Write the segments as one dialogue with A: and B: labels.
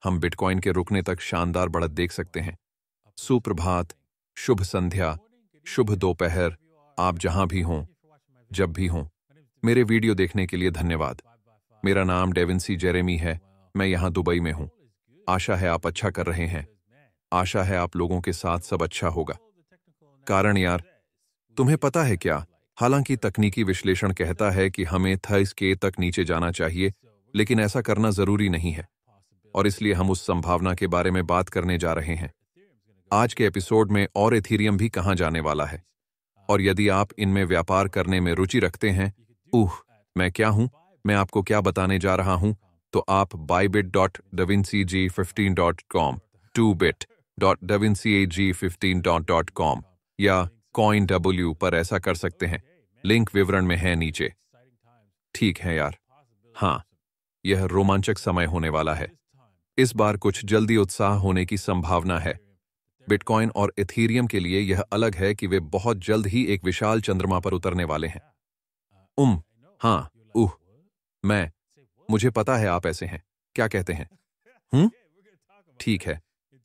A: हम बिटकॉइन के रुकने तक शानदार बढ़त देख सकते हैं। सुप्रभात, शुभ संध्या, शुभ दोपहर, आप जहां भी हों, जब भी हों। मेरे वीडियो देखने के लिए धन्यवाद। मेरा नाम डेविंसी जेरेमी है। मैं यहां दुबई में हूं। आशा है आप अच्छा कर रहे हैं। आशा है आप लोगों के साथ सब अच्छा होगा। कारण यार, तुम्हें पता है क्या, हालांकि तकनीकी विश्लेषण कहता है कि हमें थर्स के तक नीचे जाना चाहिए, लेकिन ऐसा करना जरूरी नहीं है, और इसलिए हम उस संभावना के बारे में बात करने जा रहे हैं। आज के एपिसोड में और एथीरियम भी कहां जाने वाला है, और यदि आप इनमें व्यापार करने में रुचि रखते हैं, मैं क्या हूं, मैं आपको क्या बताने जा रहा हूं, तो आप bybit.davincig15.com, 2bit.davincig15.com या CoinW पर ऐसा कर सकते हैं। लिंक विवरण में है नीचे। ठीक है यार, हाँ, यह रोमांचक समय होने वाला है। इस बार कुछ जल्दी उत्साह होने की संभावना है। बिटकॉइन और एथीरियम के लिए यह अलग है कि वे बहुत जल्द ही एक विशाल चंद्रमा पर उतरने वाले हैं। हाँ, मुझे पता है आप ऐसे हैं, क्या कहते हैं? ठीक है,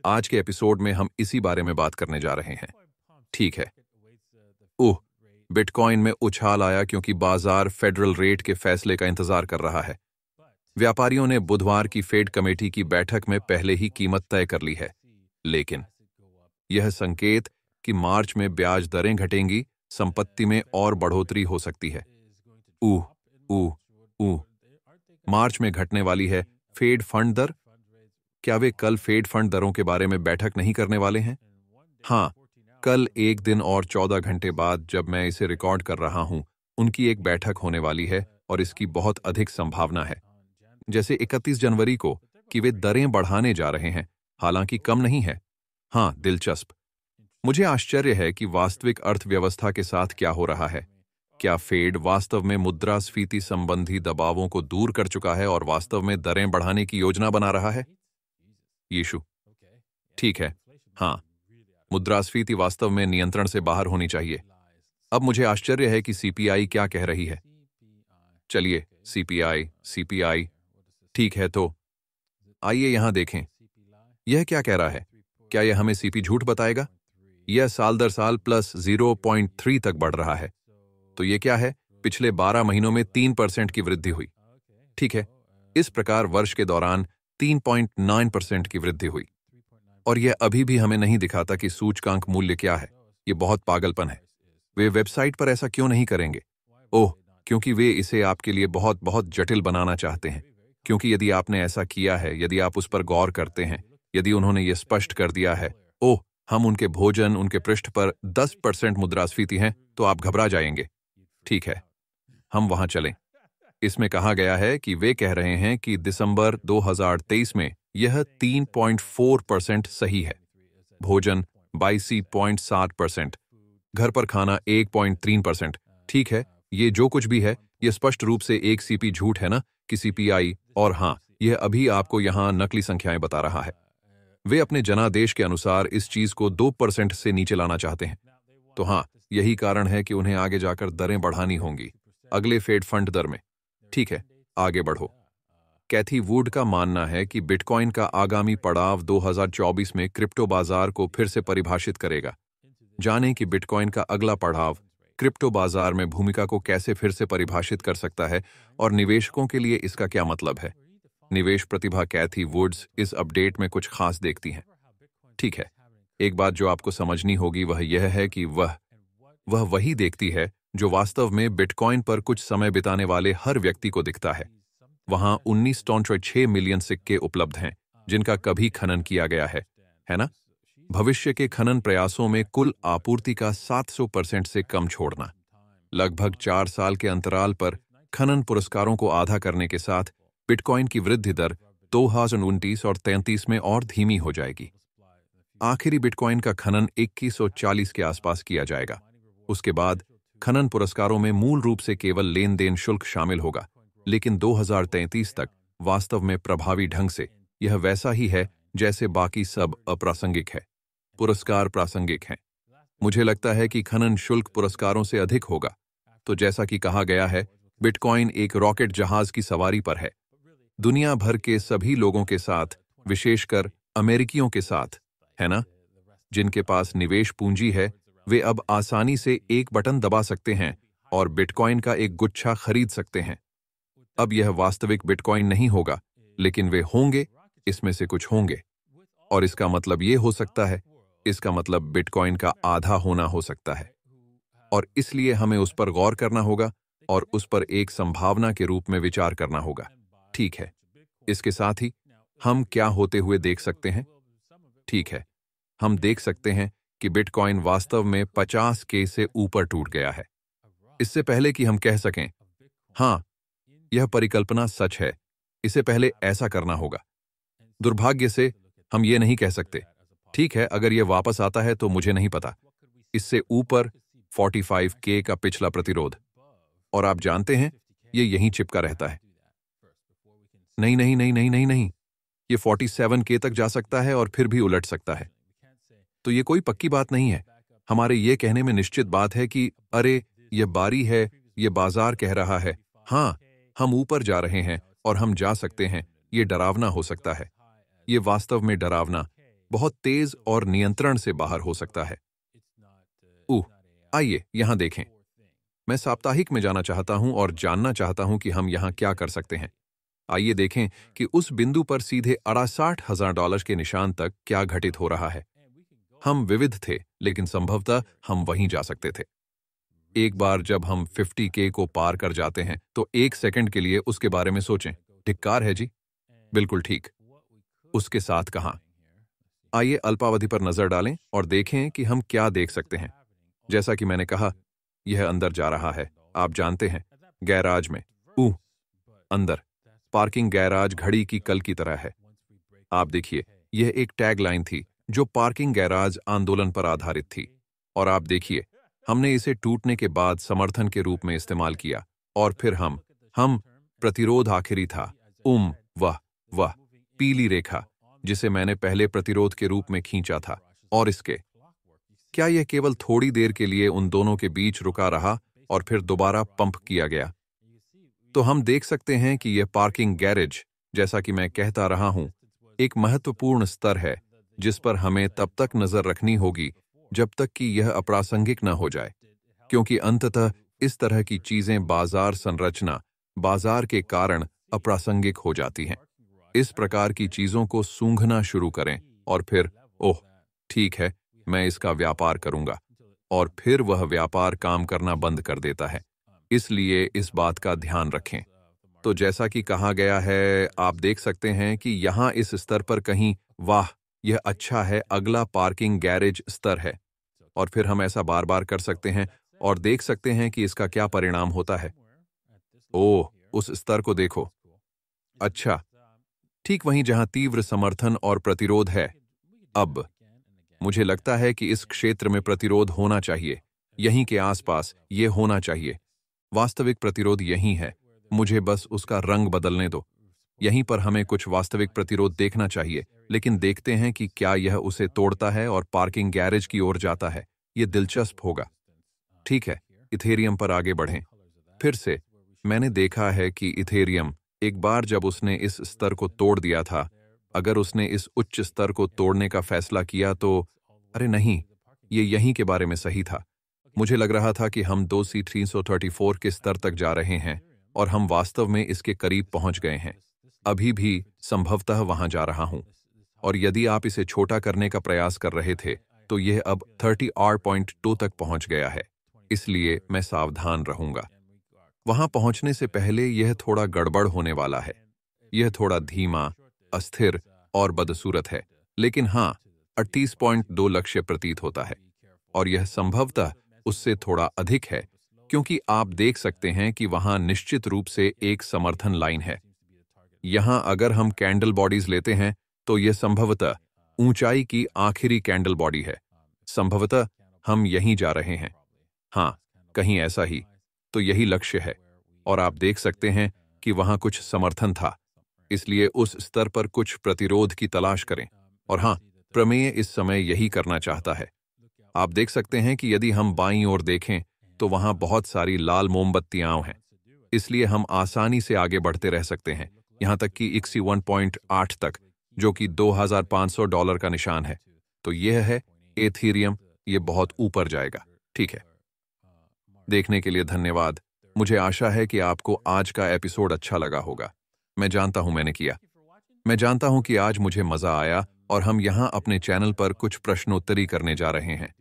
A: आज के एपिसोड में हम इसी बारे में बात करने जा रहे हैं। ठीक है। बिटकॉइन में उछाल आया क्योंकि बाजार फेडरल रेट के फैसले का इंतजार कर रहा है। व्यापारियों ने बुधवार की फेड कमेटी की बैठक में पहले ही कीमत तय कर ली है, लेकिन यह संकेत कि मार्च में ब्याज दरें घटेंगी, संपत्ति में और बढ़ोतरी हो सकती है। मार्च में घटने वाली है फेड फंड दर। क्या वे कल फेड फंड दरों के बारे में बैठक नहीं करने वाले हैं? हाँ, कल 1 दिन और 14 घंटे बाद, जब मैं इसे रिकॉर्ड कर रहा हूं, उनकी एक बैठक होने वाली है और इसकी बहुत अधिक संभावना है, जैसे 31 जनवरी को, कि वे दरें बढ़ाने जा रहे हैं, हालांकि कम नहीं है। हाँ, दिलचस्प। मुझे आश्चर्य है कि वास्तविक अर्थव्यवस्था के साथ क्या हो रहा है। क्या फेड वास्तव में मुद्रास्फीति संबंधी दबावों को दूर कर चुका है और वास्तव में दरें बढ़ाने की योजना बना रहा है? यीशु, ठीक है, हाँ, मुद्रास्फीति वास्तव में नियंत्रण से बाहर होनी चाहिए। अब मुझे आश्चर्य है कि सीपीआई क्या कह रही है। चलिए, सीपीआई, ठीक है, तो आइए यहां देखें। यह क्या कह रहा है? क्या यह हमें सीपी झूठ बताएगा? यह साल दर साल प्लस 0.3 तक बढ़ रहा है। तो यह क्या है? पिछले 12 महीनों में 3% की वृद्धि हुई। ठीक है, इस प्रकार वर्ष के दौरान 3.9% की वृद्धि हुई, और यह अभी भी हमें नहीं दिखाता कि सूचकांक मूल्य क्या है। यह बहुत पागलपन है। वे वेबसाइट पर ऐसा क्यों नहीं करेंगे? क्योंकि वे इसे आपके लिए बहुत बहुत जटिल बनाना चाहते हैं। क्योंकि यदि आपने ऐसा किया है, यदि आप उस पर गौर करते हैं, यदि उन्होंने यह स्पष्ट कर दिया है, हम उनके भोजन, उनके पृष्ठ पर 10% मुद्रास्फीति हैं, तो आप घबरा जाएंगे। ठीक है, हम वहां चलें। इसमें कहा गया है कि वे कह रहे हैं कि दिसंबर 2023 में यह 3.4% सही है, भोजन 22.7%, घर पर खाना 1.3%। ठीक है, ये जो कुछ भी है, यह स्पष्ट रूप से एक सीपी झूठ है ना, कि सीपीआई, और हाँ, यह अभी आपको यहां नकली संख्याएं बता रहा है। वे अपने जनादेश के अनुसार इस चीज को 2% से नीचे लाना चाहते हैं। तो हाँ, यही कारण है कि उन्हें आगे जाकर दरें बढ़ानी होंगी, अगले फेड फंड दर में। ठीक है, आगे बढ़ो। कैथी वुड का मानना है कि बिटकॉइन का आगामी पड़ाव 2024 में क्रिप्टो बाजार को फिर से परिभाषित करेगा। जानें कि बिटकॉइन का अगला पड़ाव क्रिप्टो बाजार में भूमिका को कैसे फिर से परिभाषित कर सकता है, और निवेशकों के लिए इसका क्या मतलब है। निवेश प्रतिभा कैथी वुड्स इस अपडेट में कुछ खास देखती हैं। ठीक है, एक बात जो आपको समझनी होगी वह यह है कि वह वही देखती है जो वास्तव में बिटकॉइन पर कुछ समय बिताने वाले हर व्यक्ति को दिखता है। वहां 19.6 मिलियन सिक्के उपलब्ध हैं, जिनका कभी खनन किया गया है ना? भविष्य के खनन प्रयासों में कुल आपूर्ति का 700% से कम छोड़ना। लगभग 4 साल के अंतराल पर खनन पुरस्कारों को आधा करने के साथ बिटकॉइन की वृद्धि दर 2029 और 33 में और धीमी हो जाएगी। आखिरी बिटकॉइन का खनन 2140 के आसपास किया जाएगा। उसके बाद खनन पुरस्कारों में मूल रूप से केवल लेन देन शुल्क शामिल होगा, लेकिन 2033 तक वास्तव में प्रभावी ढंग से यह वैसा ही है जैसे बाकी सब अप्रासंगिक है। पुरस्कार प्रासंगिक हैं। मुझे लगता है कि खनन शुल्क पुरस्कारों से अधिक होगा। तो जैसा कि कहा गया है, बिटकॉइन एक रॉकेट जहाज की सवारी पर है। दुनिया भर के सभी लोगों के साथ विशेषकर अमेरिकियों के साथ, है ना? जिनके पास निवेश पूंजी है, वे अब आसानी से एक बटन दबा सकते हैं और बिटकॉइन का एक गुच्छा खरीद सकते हैं। अब यह वास्तविक बिटकॉइन नहीं होगा, लेकिन वे होंगे, इसमें से कुछ होंगे। और इसका मतलब ये हो सकता है, इसका मतलब बिटकॉइन का आधा होना हो सकता है। और इसलिए हमें उस पर गौर करना होगा और उस पर एक संभावना के रूप में विचार करना होगा। ठीक है। इसके साथ ही हम क्या होते हुए देख सकते हैं? ठीक है, हम देख सकते हैं कि बिटकॉइन वास्तव में 50K से ऊपर टूट गया है। इससे पहले कि हम कह सकें, हाँ, यह परिकल्पना सच है, इसे पहले ऐसा करना होगा। दुर्भाग्य से हम ये नहीं कह सकते। ठीक है, अगर यह वापस आता है तो मुझे नहीं पता। इससे ऊपर 45K का पिछला प्रतिरोध, और आप जानते हैं, ये यहीं चिपका रहता है। नहीं नहीं नहीं नहीं नहीं नहीं, ये 47K तक जा सकता है और फिर भी उलट सकता है। तो ये कोई पक्की बात नहीं है। हमारे ये कहने में निश्चित बात है कि अरे, ये बारी है, ये बाजार कह रहा है, हाँ, हम ऊपर जा रहे हैं और हम जा सकते हैं, ये डरावना हो सकता है। ये वास्तव में डरावना, बहुत तेज और नियंत्रण से बाहर हो सकता है। आइए यहां देखें। मैं साप्ताहिक में जाना चाहता हूं और जानना चाहता हूं कि हम यहां क्या कर सकते हैं। आइए देखें कि उस बिंदु पर सीधे $68,000 के निशान तक क्या घटित हो रहा है। हम विविध थे, लेकिन संभवतः हम वहीं जा सकते थे। एक बार जब हम 50K को पार कर जाते हैं, तो एक सेकंड के लिए उसके बारे में सोचें। धिक्कार है जी। बिल्कुल ठीक। उसके साथ कहां? आइए अल्पावधि पर नजर डालें और देखें कि हम क्या देख सकते हैं। जैसा कि मैंने कहा, यह अंदर जा रहा है। आप जानते हैं, गैराज में। अंदर। पार्किंग गैराज घड़ी की कल की तरह है। आप देखिए, यह एक टैगलाइन थी जो पार्किंग गैराज आंदोलन पर आधारित थी। और आप देखिए, हमने इसे टूटने के बाद समर्थन के रूप में इस्तेमाल किया। और फिर हम प्रतिरोध आखिरी था। वह पीली रेखा, जिसे मैंने पहले प्रतिरोध के रूप में खींचा था। और इसके क्या यह केवल थोड़ी देर के लिए उन दोनों के बीच रुका रहा और फिर दोबारा पंप किया गया? तो हम देख सकते हैं कि यह पार्किंग गैरेज, जैसा कि मैं कहता रहा हूं, एक महत्वपूर्ण स्तर है जिस पर हमें तब तक नजर रखनी होगी जब तक कि यह अप्रासंगिक न हो जाए, क्योंकि अंततः इस तरह की चीजें बाजार संरचना, बाजार के कारण अप्रासंगिक हो जाती हैं। इस प्रकार की चीजों को सूंघना शुरू करें और फिर, ओह, ठीक है, मैं इसका व्यापार करूंगा, और फिर वह व्यापार काम करना बंद कर देता है। इसलिए इस बात का ध्यान रखें। तो जैसा कि कहा गया है, आप देख सकते हैं कि यहां इस स्तर पर कहीं, वाह, यह अच्छा है, अगला पार्किंग गैरेज स्तर है। और फिर हम ऐसा बार बार कर सकते हैं और देख सकते हैं कि इसका क्या परिणाम होता है। ओह, उस स्तर को देखो। अच्छा, ठीक वहीं जहां तीव्र समर्थन और प्रतिरोध है। अब मुझे लगता है कि इस क्षेत्र में प्रतिरोध होना चाहिए, यहीं के आसपास ये होना चाहिए। वास्तविक प्रतिरोध यहीं है, मुझे बस उसका रंग बदलने दो। यहीं पर हमें कुछ वास्तविक प्रतिरोध देखना चाहिए, लेकिन देखते हैं कि क्या यह उसे तोड़ता है और पार्किंग गैरेज की ओर जाता है। यह दिलचस्प होगा। ठीक है, इथेरियम पर आगे बढ़ें। फिर से, मैंने देखा है कि इथेरियम, एक बार जब उसने इस स्तर को तोड़ दिया था, अगर उसने इस उच्च स्तर को तोड़ने का फैसला किया तो, अरे नहीं, ये यहीं के बारे में सही था। मुझे लग रहा था कि हम 2C334 के स्तर तक जा रहे हैं और हम वास्तव में इसके करीब पहुंच गए हैं। अभी भी संभवतः वहां जा रहा हूं। और यदि आप इसे छोटा करने का प्रयास कर रहे थे, तो यह अब 30R.2 तक पहुंच गया है। इसलिए मैं सावधान रहूंगा। वहां पहुंचने से पहले यह थोड़ा गड़बड़ होने वाला है। यह थोड़ा धीमा, अस्थिर और बदसूरत है, लेकिन हाँ, 38.2 लक्ष्य प्रतीत होता है। और यह संभवतः उससे थोड़ा अधिक है, क्योंकि आप देख सकते हैं कि वहां निश्चित रूप से एक समर्थन लाइन है। यहां अगर हम कैंडल बॉडीज लेते हैं, तो यह संभवतः ऊंचाई की आखिरी कैंडल बॉडी है। संभवतः हम यहीं जा रहे हैं। हाँ, कहीं ऐसा ही। तो यही लक्ष्य है। और आप देख सकते हैं कि वहां कुछ समर्थन था। इसलिए उस स्तर पर कुछ प्रतिरोध की तलाश करें। और हाँ, प्रमेय इस समय यही करना चाहता है। आप देख सकते हैं कि यदि हम बाईं ओर देखें, तो वहां बहुत सारी लाल मोमबत्तियां हैं। इसलिए हम आसानी से आगे बढ़ते रह सकते हैं, यहां तक कि ICSI 1.8 तक, जो कि $2,500 का निशान है। तो यह है एथीरियम, ये बहुत ऊपर जाएगा। ठीक है, देखने के लिए धन्यवाद। मुझे आशा है कि आपको आज का एपिसोड अच्छा लगा होगा। मैं जानता हूं मैंने किया। मैं जानता हूं कि आज मुझे मजा आया और हम यहां अपने चैनल पर कुछ प्रश्नोत्तरी करने जा रहे हैं।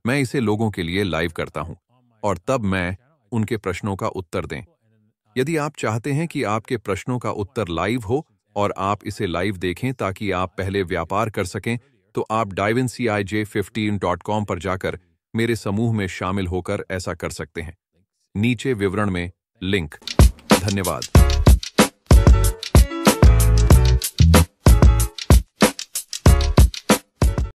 A: मैं इसे लोगों के लिए लाइव करता हूं और तब मैं उनके प्रश्नों का उत्तर दें। यदि आप चाहते हैं कि आपके प्रश्नों का उत्तर लाइव हो और आप इसे लाइव देखें ताकि आप पहले व्यापार कर सकें, तो आप divincij15.com पर जाकर मेरे समूह में शामिल होकर ऐसा कर सकते हैं। नीचे विवरण में लिंक। धन्यवाद।